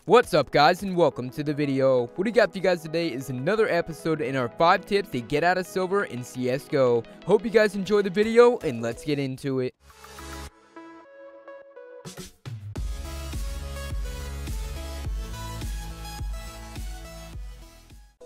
What's up guys, and welcome to the video. What we got for you guys today is another episode in our 5 tips to get out of silver in CSGO. Hope you guys enjoy the video and let's get into it.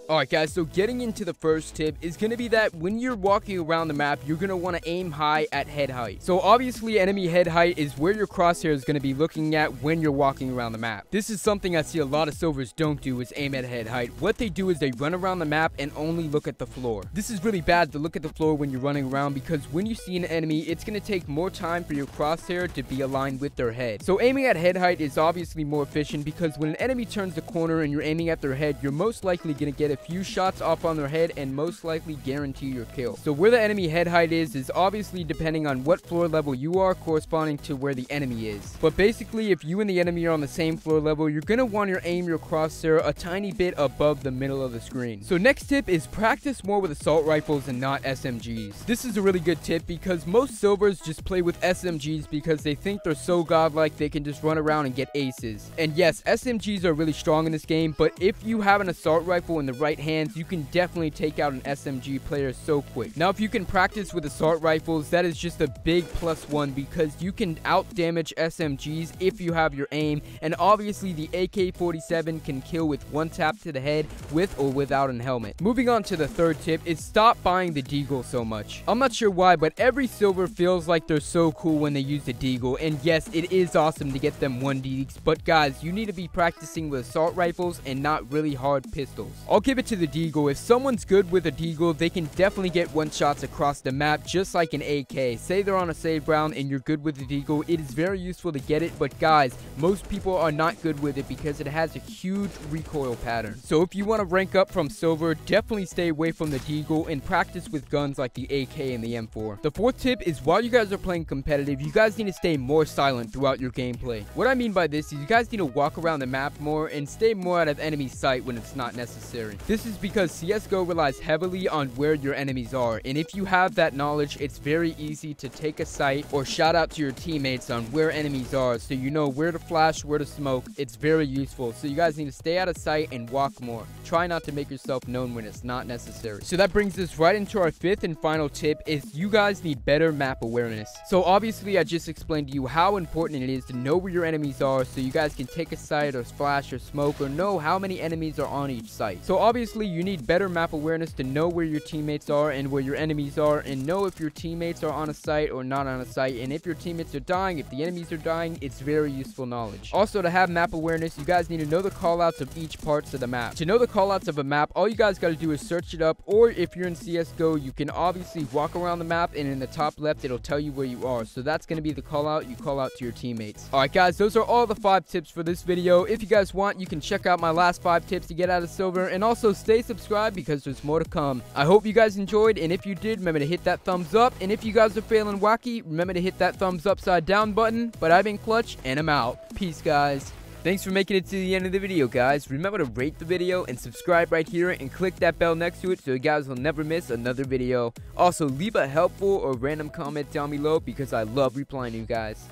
Alright guys, so getting into the first tip is going to be that when you're walking around the map, you're going to want to aim high at head height. So obviously enemy head height is where your crosshair is going to be looking at when you're walking around the map. This is something I see a lot of silvers don't do, is aim at head height. What they do is they run around the map and only look at the floor. This is really bad to look at the floor when you're running around, because when you see an enemy, it's going to take more time for your crosshair to be aligned with their head. So aiming at head height is obviously more efficient, because when an enemy turns the corner and you're aiming at their head, you're most likely going to get a few shots off on their head and most likely guarantee your kill. So where the enemy head height is obviously depending on what floor level you are, corresponding to where the enemy is. But basically, if you and the enemy are on the same floor level, you're going to want to aim your crosshair a tiny bit above the middle of the screen. So next tip is practice more with assault rifles and not SMGs. This is a really good tip because most silvers just play with SMGs because they think they're so godlike they can just run around and get aces. And yes, SMGs are really strong in this game, but if you have an assault rifle in the right hand, you can definitely take out an SMG player so quick. Now, if you can practice with assault rifles, that is just a big +1 because you can out damage SMGs if you have your aim, and obviously the AK-47 can kill with one tap to the head with or without a helmet. Moving on to the third tip is stop buying the DEGAL so much. I'm not sure why, but every silver feels like they're so cool when they use the DEGAL, and yes, it is awesome to get them 1Ds, but guys, you need to be practicing with assault rifles and not really hard pistols. I'll give it to the DEGAL. If someone's good with a DEGAL, they can definitely get one-shots across the map just like an AK. Say they're on a save round and you're good with the DEGAL, it is very useful to get it, but guys, most people are not good with it because it has a huge recoil pattern. So if you want to rank up from silver, definitely stay away from the DEGAL and practice with guns like the AK and the M4. The fourth tip is while you guys are playing competitive, you guys need to stay more silent throughout your gameplay. What I mean by this is you guys need to walk around the map more and stay more out of enemy sight when it's not necessary. This is because CSGO relies heavily on where your enemies are, and if you have that knowledge, it's very easy to take a sight or shout out to your teammates on where enemies are, so you know where to flash, where to smoke. It's very useful, so you guys need to stay out of sight and walk more. Try not to make yourself known when it's not necessary. So that brings us right into our fifth and final tip, is you guys need better map awareness. So obviously I just explained to you how important it is to know where your enemies are, so you guys can take a sight or flash or smoke or know how many enemies are on each site. So obviously you need better map awareness to know where your teammates are and where your enemies are, and know if your teammates are on a site or not on a site, and if your teammates are dying, if the enemies are dying. It's very useful knowledge. Also, to have map awareness, you guys need to know the callouts of each parts of the map. To know the callouts of a map, all you guys got to do is search it up, or if you're in CSGO, you can obviously walk around the map and in the top left it'll tell you where you are. So that's going to be the callout you call out to your teammates. Alright guys, those are all the 5 tips for this video. If you guys want, you can check out my last 5 tips to get out of silver, and also stay subscribed because there's more to come. I hope you guys enjoyed, and if you did, remember to hit that thumbs up, and if you guys are feeling wacky, remember to hit that thumbs upside down button. But I've been Clutch, and I'm out. Peace, guys. Thanks for making it to the end of the video, guys. Remember to rate the video and subscribe right here, and click that bell next to it so you guys will never miss another video. Also, leave a helpful or random comment down below because I love replying to you guys.